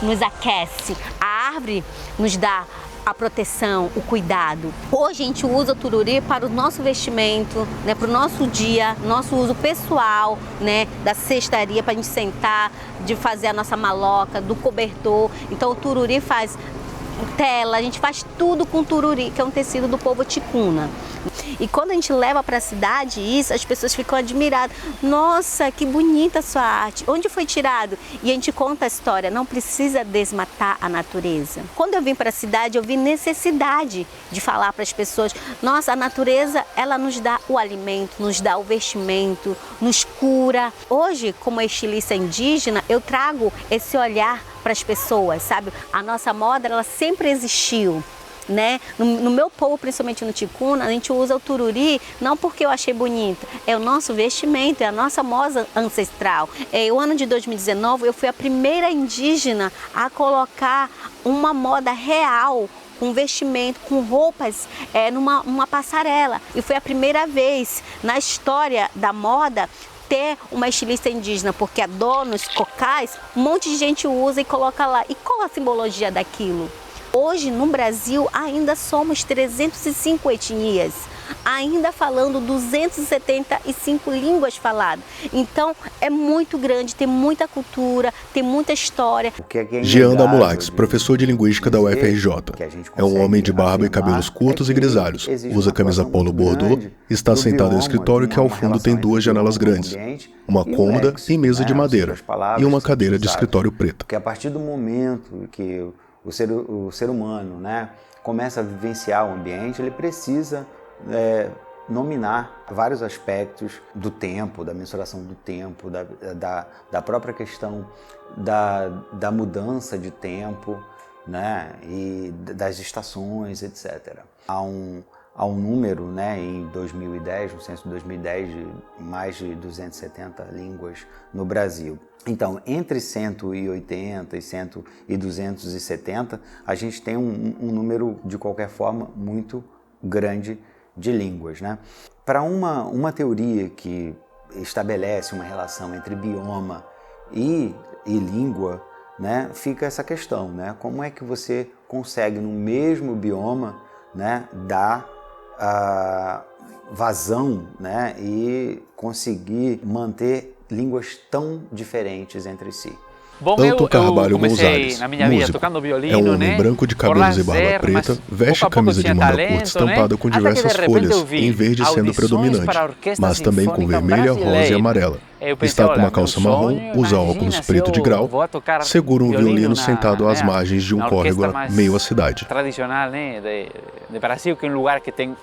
nos aquece, a árvore nos dá a proteção, o cuidado. Hoje a gente usa o tururi para o nosso vestimento, né, para o nosso dia, nosso uso pessoal, né, da cestaria para a gente sentar, de fazer a nossa maloca, do cobertor. Então o tururi faz tela, a gente faz tudo com tururi, que é um tecido do povo ticuna. E quando a gente leva para a cidade isso, as pessoas ficam admiradas. Nossa, que bonita a sua arte. Onde foi tirado? E a gente conta a história. Não precisa desmatar a natureza. Quando eu vim para a cidade, eu vi necessidade de falar para as pessoas. Nossa, a natureza, ela nos dá o alimento, nos dá o vestimento, nos cura. Hoje, como estilista indígena, eu trago esse olhar para as pessoas, sabe? A nossa moda, ela sempre existiu. Né? No meu povo, principalmente no ticuna, a gente usa o tururi não porque eu achei bonito, é o nosso vestimento, é a nossa moda ancestral. O ano de 2019 eu fui a primeira indígena a colocar uma moda real, com vestimento, com roupas, numa passarela. E foi a primeira vez na história da moda ter uma estilista indígena, porque adornos, cocais, um monte de gente usa e coloca lá. E qual a simbologia daquilo? Hoje, no Brasil, ainda somos 305 etnias. ainda falando 275 línguas faladas. Então é muito grande, tem muita cultura, tem muita história. Jean Damulax, professor de linguística da UFRJ. É um homem de barba e cabelos curtos e grisalhos. Usa camisa polo bordô, está sentado no escritório que ao fundo tem 2 janelas grandes, uma cômoda e mesa de madeira, e uma cadeira de escritório preta. Porque a partir do momento que o ser humano, né, começa a vivenciar o ambiente, ele precisa nominar vários aspectos do tempo, da mensuração do tempo, da própria questão da mudança de tempo, né, e das estações, etc. Há um número, né, em 2010, no censo de 2010, de mais de 270 línguas no Brasil. Então, entre 180 e 270, a gente tem um número, de qualquer forma, muito grande de línguas, né? Para uma teoria que estabelece uma relação entre bioma e língua, né, fica essa questão, né? Como é que você consegue, no mesmo bioma, né, dar vazão, né, e conseguir manter línguas tão diferentes entre si? Bom, Anton Carvalho Gonzalez, na minha vida músico, tocando violino, é um homem né? branco de cabelos e barba preta, veste camisa de manga curta estampada com diversas folhas, em verde sendo predominante, mas também com vermelha, rosa e amarela. Está com uma calça marrom, usa óculos preto de grau, segura um violino sentado às margens de um córrego meio à cidade. Tradicional, né, de Brasil, que é um lugar que tem,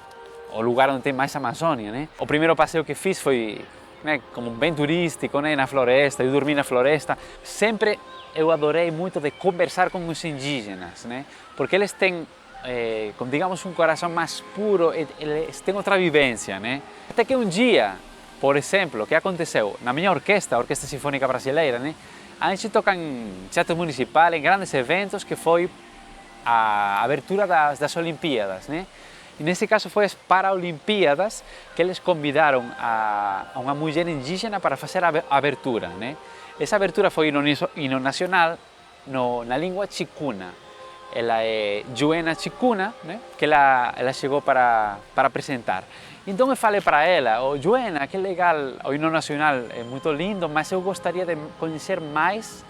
o lugar onde tem mais Amazônia, né? O primeiro passeio que fiz foi, né, como bem turístico, né, na floresta, eu dormi na floresta. Sempre eu adorei muito de conversar com os indígenas, né, porque eles têm, digamos, um coração mais puro, eles têm outra vivência, né. Até que um dia, por exemplo, o que aconteceu? Na minha orquestra, a Orquestra Sinfônica Brasileira, né, a gente toca em teatro municipal, em grandes eventos, que foi a abertura das Olimpíadas, né. E nesse caso foi as Paralimpíadas que eles convidaram a uma mulher indígena para fazer a abertura, né? Essa abertura foi hino nacional na língua chicuna. Ela é Juena Chicuna, né? Que ela chegou para apresentar. Então eu falei para ela, Juena, que legal, o hino nacional é muito lindo, mas eu gostaria de conhecer mais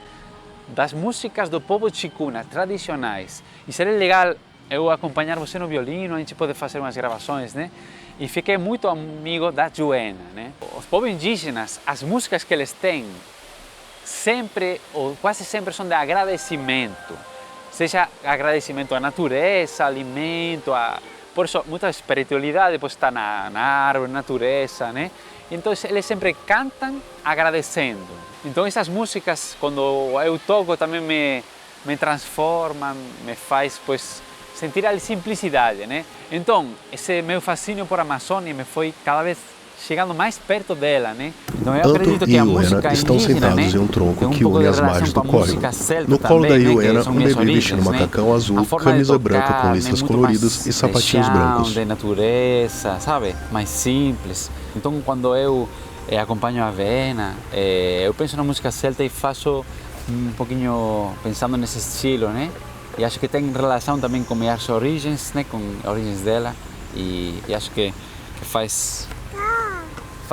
das músicas do povo chicuna, tradicionais. E seria legal eu acompanhar você no violino, a gente pode fazer umas gravações, né? E fiquei muito amigo da Juena, né? Os povos indígenas, as músicas que eles têm, sempre, ou quase sempre, são de agradecimento. Seja agradecimento à natureza, alimento, por isso, muita espiritualidade depois está na árvore, na natureza, né? Então, eles sempre cantam agradecendo. Então, essas músicas, quando eu toco, também me transformam, me faz, pois, sentir a simplicidade, né? Então, esse meu fascínio por Amazônia me foi cada vez chegando mais perto dela, né? Então, Anton e Iuena estão sentados em um tronco que une as margens do córrego. No colo da Iuena, um bebê vestindo macacão azul, camisa branca com listras coloridas e sapatinhos brancos. De natureza, sabe? Mais simples. Então, quando eu acompanho a Vena, eu penso na música celta e faço pouquinho pensando nesse estilo, né? E acho que tem relação também com minhas origens, né, com as origens dela, e acho que faz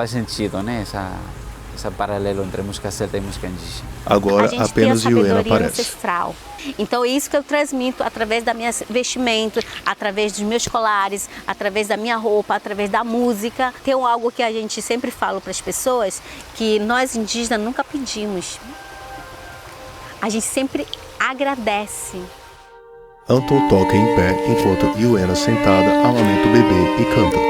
sentido, né, esse paralelo entre música celta e música indígena. Agora apenas Iuena aparece. Ancestral. Então é isso que eu transmito através da minha vestimenta, através dos meus colares, através da minha roupa, através da música. Tem algo que a gente sempre fala para as pessoas, que nós indígenas nunca pedimos. A gente sempre agradece. Anton toca em pé enquanto Iuena sentada amamenta o bebê e canta.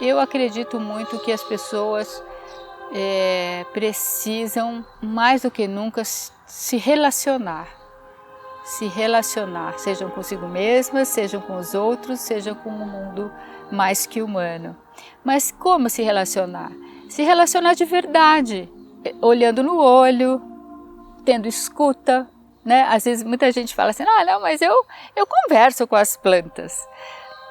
Eu acredito muito que as pessoas precisam, mais do que nunca, se relacionar. Se relacionar, sejam consigo mesmas, sejam com os outros, sejam com o mundo mais que humano. Mas como se relacionar? Se relacionar de verdade, olhando no olho, tendo escuta, né? Às vezes muita gente fala assim, não, mas eu converso com as plantas.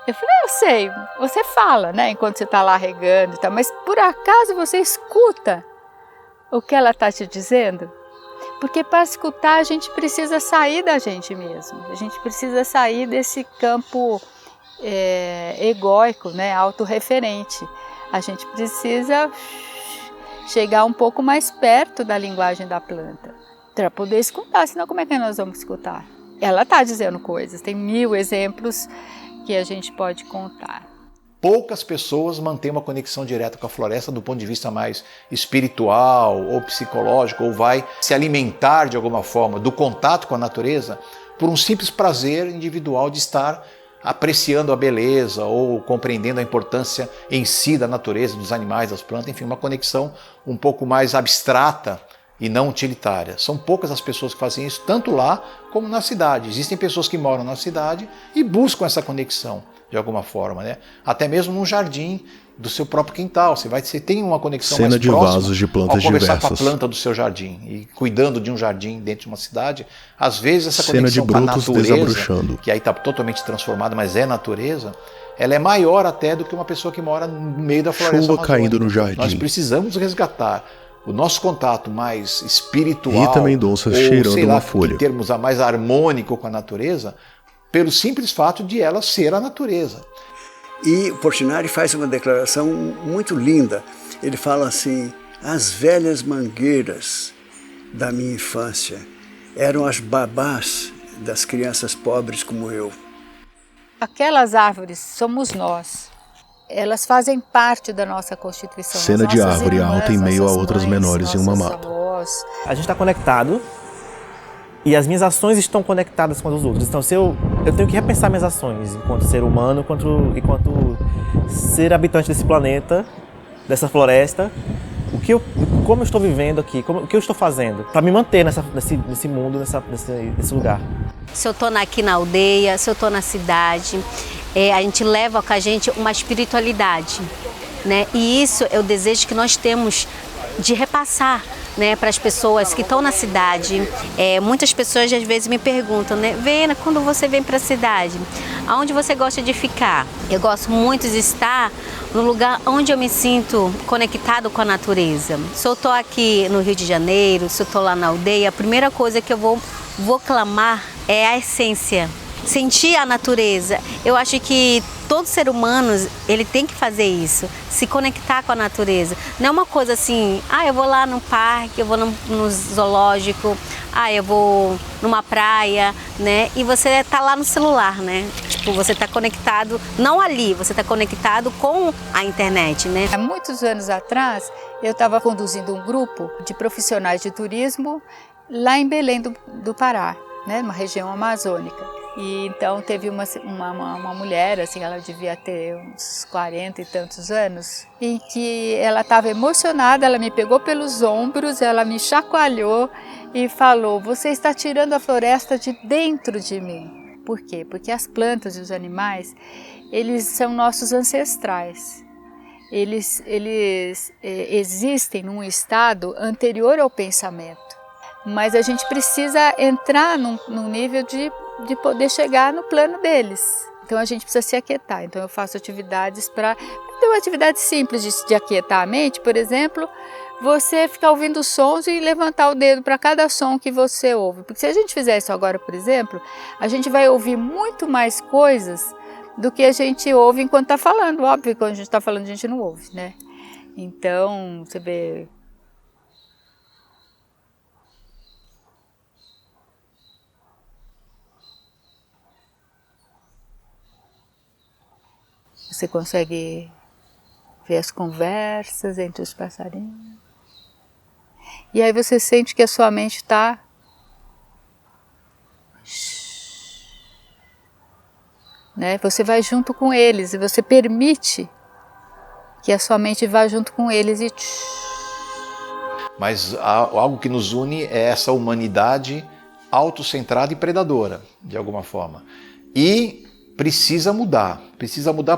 Eu falei, eu sei, você fala, né, enquanto você está lá regando e tal, mas por acaso você escuta o que ela está te dizendo? Porque para escutar a gente precisa sair da gente mesmo, a gente precisa sair desse campo egóico, né, autorreferente. A gente precisa chegar um pouco mais perto da linguagem da planta para poder escutar, senão como é que nós vamos escutar? Ela está dizendo coisas, tem 1000 exemplos que a gente pode contar. Poucas pessoas mantêm uma conexão direta com a floresta do ponto de vista mais espiritual ou psicológico, ou vai se alimentar de alguma forma do contato com a natureza por um simples prazer individual de estar apreciando a beleza ou compreendendo a importância em si da natureza, dos animais, das plantas, enfim, uma conexão um pouco mais abstrata e não utilitária. São poucas as pessoas que fazem isso, tanto lá como na cidade. Existem pessoas que moram na cidade e buscam essa conexão de alguma forma, né? Até mesmo num jardim do seu próprio quintal. Você tem uma conexão mais próxima de vasos de plantas ao conversar diversas. com a planta do seu jardim e cuidando de um jardim dentro de uma cidade. Às vezes essa Cena conexão de com a brotos natureza, desabrochando. que aí está totalmente transformada, mas é natureza, ela é maior até do que uma pessoa que mora no meio da floresta Chuva amazônica. caindo no jardim. Nós precisamos resgatar o nosso contato mais espiritual, Rita Mendonça ou, cheirando sei lá, uma folha. em termos mais harmônico com a natureza, pelo simples fato de ela ser a natureza. E Portinari faz uma declaração muito linda. Ele fala assim, as velhas mangueiras da minha infância eram as babás das crianças pobres como eu. Aquelas árvores somos nós. Elas fazem parte da nossa Constituição. Cena de árvore alta em meio a outras menores em uma mata. Avós. A gente está conectado e as minhas ações estão conectadas com as dos outros. Então, se eu tenho que repensar minhas ações enquanto ser humano, enquanto ser habitante desse planeta, dessa floresta, como eu estou vivendo aqui, o que eu estou fazendo para me manter nesse mundo, nesse lugar. Se eu estou aqui na aldeia, se eu estou na cidade, a gente leva com a gente uma espiritualidade, né? E isso é o desejo que nós temos de repassar, né, para as pessoas que estão na cidade. Muitas pessoas às vezes me perguntam, né, Vena, quando você vem para a cidade, aonde você gosta de ficar? Eu gosto muito de estar no lugar onde eu me sinto conectado com a natureza. Se eu estou aqui no Rio de Janeiro, se eu estou lá na aldeia, a primeira coisa que eu vou clamar é a essência. Sentir a natureza. Eu acho que todo ser humano, ele tem que fazer isso, se conectar com a natureza. Não é uma coisa assim, eu vou lá no parque, eu vou no zoológico, eu vou numa praia, né? E você está lá no celular, né? Tipo, você está conectado, não ali, você está conectado com a internet, né? Há muitos anos atrás, eu estava conduzindo um grupo de profissionais de turismo lá em Belém do Pará, né? Numa região amazônica. E então teve uma mulher, assim, ela devia ter uns 40 e tantos anos, em que ela estava emocionada, ela me pegou pelos ombros, ela me chacoalhou e falou, você está tirando a floresta de dentro de mim. Por quê? Porque as plantas e os animais, eles são nossos ancestrais. Eles existem num estado anterior ao pensamento, mas a gente precisa entrar num nível de poder chegar no plano deles. Então a gente precisa se aquietar. Então eu faço atividades para ter uma atividade simples de aquietar a mente, por exemplo, você ficar ouvindo sons e levantar o dedo para cada som que você ouve. Porque se a gente fizer isso agora, por exemplo, a gente vai ouvir muito mais coisas do que a gente ouve enquanto está falando. Óbvio que quando a gente está falando a gente não ouve, né? Então, você vê... Você consegue ver as conversas entre os passarinhos. E aí você sente que a sua mente está... Né? Você vai junto com eles e você permite que a sua mente vá junto com eles e... Mas algo que nos une é essa humanidade autocentrada e predadora, de alguma forma. E precisa mudar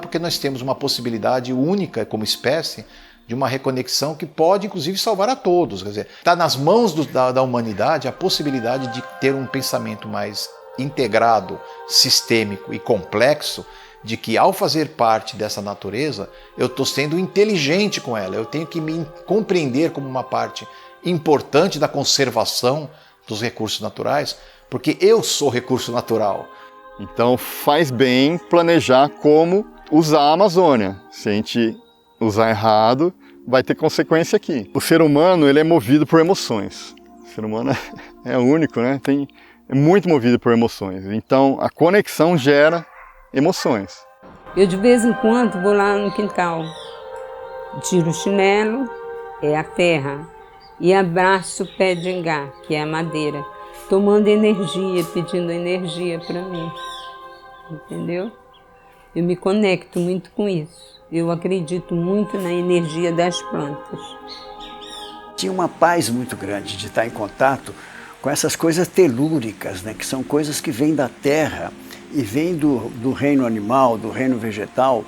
porque nós temos uma possibilidade única como espécie de uma reconexão que pode inclusive salvar a todos. Quer dizer, está nas mãos da humanidade a possibilidade de ter um pensamento mais integrado, sistêmico e complexo, de que ao fazer parte dessa natureza, eu estou sendo inteligente com ela, eu tenho que me compreender como uma parte importante da conservação dos recursos naturais, porque eu sou recurso natural. Então faz bem planejar como usar a Amazônia. Se a gente usar errado, vai ter consequência aqui. O ser humano ele é movido por emoções. O ser humano é único, né? É muito movido por emoções. Então a conexão gera emoções. Eu de vez em quando vou lá no quintal, tiro o chinelo, é a terra, e abraço o pé de ingá, que é a madeira, tomando energia, pedindo energia para mim, entendeu? Eu me conecto muito com isso, eu acredito muito na energia das plantas. Tinha uma paz muito grande de estar em contato com essas coisas telúricas, né, que são coisas que vêm da terra e vêm do reino animal, do reino vegetal,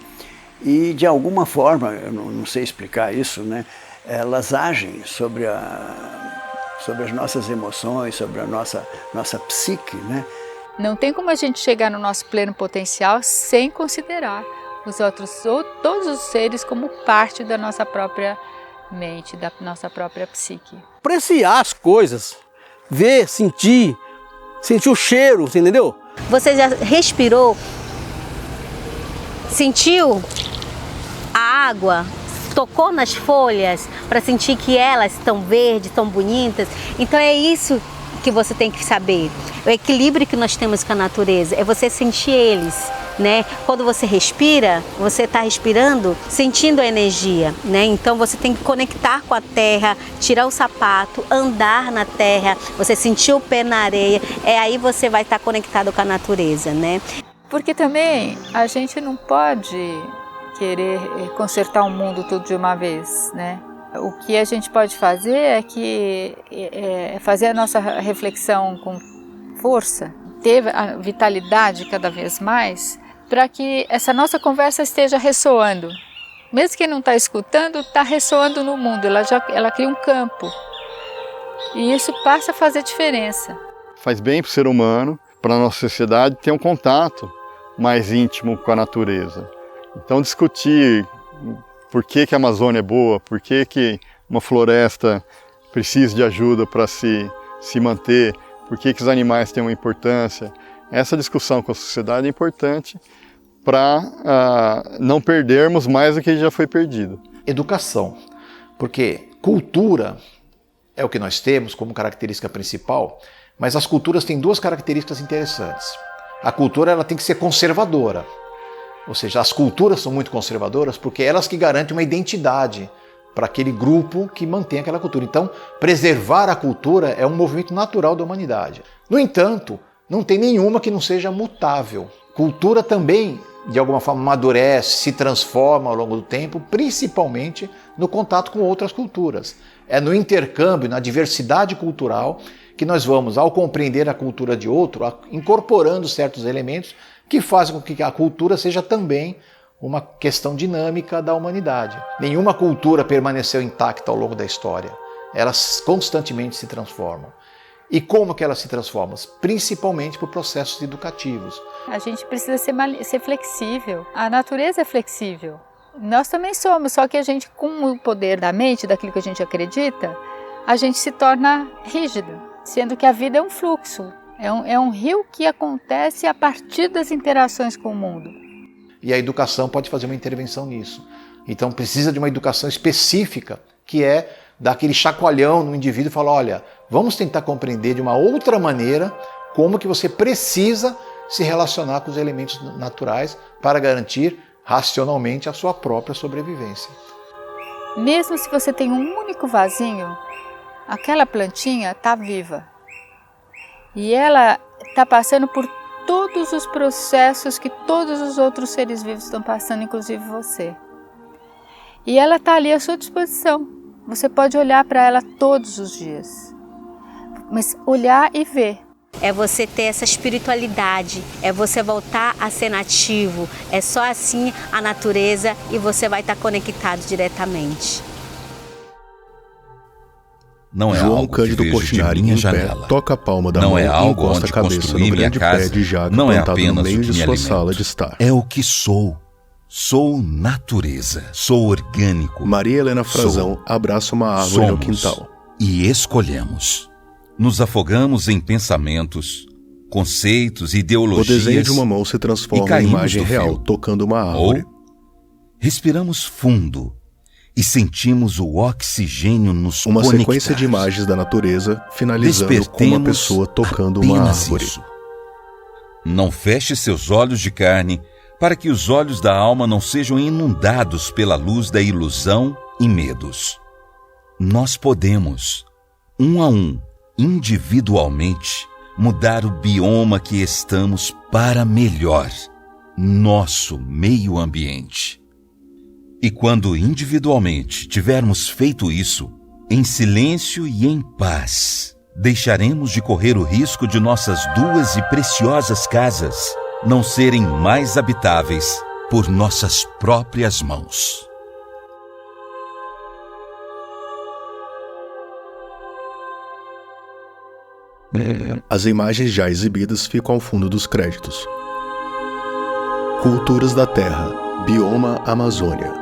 e de alguma forma, eu não sei explicar isso, né, elas agem sobre as nossas emoções, sobre a nossa psique, né? Não tem como a gente chegar no nosso pleno potencial sem considerar todos os seres como parte da nossa própria mente, da nossa própria psique. Apreciar as coisas, ver, sentir o cheiro, você entendeu? Você já respirou? Sentiu a água? Tocou nas folhas para sentir que elas estão verdes, estão bonitas? Então é isso que você tem que saber. O equilíbrio que nós temos com a natureza é você sentir eles, né? Quando você respira, você está respirando, sentindo a energia, né? Então você tem que conectar com a terra, tirar o sapato, andar na terra, você sentir o pé na areia, aí você vai estar conectado com a natureza, né? Porque também a gente não pode querer consertar o mundo tudo de uma vez, né? O que a gente pode fazer é fazer a nossa reflexão com força, ter a vitalidade cada vez mais, para que essa nossa conversa esteja ressoando. Mesmo quem não está escutando, está ressoando no mundo, ela cria um campo. E isso passa a fazer diferença. Faz bem para o ser humano, para a nossa sociedade, ter um contato mais íntimo com a natureza. Então discutir por que a Amazônia é boa, por que uma floresta precisa de ajuda para se manter, por que os animais têm uma importância. Essa discussão com a sociedade é importante para não perdermos mais do que já foi perdido. Educação, porque cultura é o que nós temos como característica principal, mas as culturas têm duas características interessantes. A cultura ela tem que ser conservadora. Ou seja, as culturas são muito conservadoras porque elas que garantem uma identidade para aquele grupo que mantém aquela cultura. Então, preservar a cultura é um movimento natural da humanidade. No entanto, não tem nenhuma que não seja mutável. Cultura também, de alguma forma, amadurece, se transforma ao longo do tempo, principalmente no contato com outras culturas. É no intercâmbio, na diversidade cultural, que nós vamos, ao compreender a cultura de outro, incorporando certos elementos que fazem com que a cultura seja também uma questão dinâmica da humanidade. Nenhuma cultura permaneceu intacta ao longo da história. Elas constantemente se transformam. E como que elas se transformam? Principalmente por processos educativos. A gente precisa ser flexível. A natureza é flexível. Nós também somos, só que a gente, com o poder da mente, daquilo que a gente acredita, a gente se torna rígido, sendo que a vida é um fluxo. É um rio que acontece a partir das interações com o mundo. e a educação pode fazer uma intervenção nisso. Então precisa de uma educação específica, que é dar aquele chacoalhão no indivíduo e falar, olha, vamos tentar compreender de uma outra maneira como que você precisa se relacionar com os elementos naturais para garantir racionalmente a sua própria sobrevivência. Mesmo se você tem um único vasinho, aquela plantinha está viva. E ela está passando por todos os processos que todos os outros seres vivos estão passando, inclusive você. E ela está ali à sua disposição. Você pode olhar para ela todos os dias. Mas olhar e ver. É você ter essa espiritualidade, é você voltar a ser nativo. É só assim a natureza e você vai estar conectado diretamente. Não é João algo Cândido que vejo Portinari, de minha em pé, janela. toca a palma da Não mão é e algo encosta onde a cabeça construí no minha grande casa. pé de jaca Não é plantado no apenas meio o que de me sua alimenta. sala de estar. É o que sou. Sou natureza. Sou orgânico. Maria Helena Frazão abraça uma árvore no quintal. E escolhemos. Nos afogamos em pensamentos, conceitos, ideologias. O desenho de uma mão se transforma em imagem real, tocando uma árvore. Ou respiramos fundo e sentimos o oxigênio nos Uma conectar. sequência de imagens da natureza, finalizando com uma pessoa tocando uma árvore. Isso. Não feche seus olhos de carne para que os olhos da alma não sejam inundados pela luz da ilusão e medos. Nós podemos, um a um, individualmente, mudar o bioma que estamos para melhor, nosso meio ambiente. E quando individualmente tivermos feito isso, em silêncio e em paz, deixaremos de correr o risco de nossas duas e preciosas casas não serem mais habitáveis por nossas próprias mãos. As imagens já exibidas ficam ao fundo dos créditos. Culturas da Terra, Bioma Amazônia.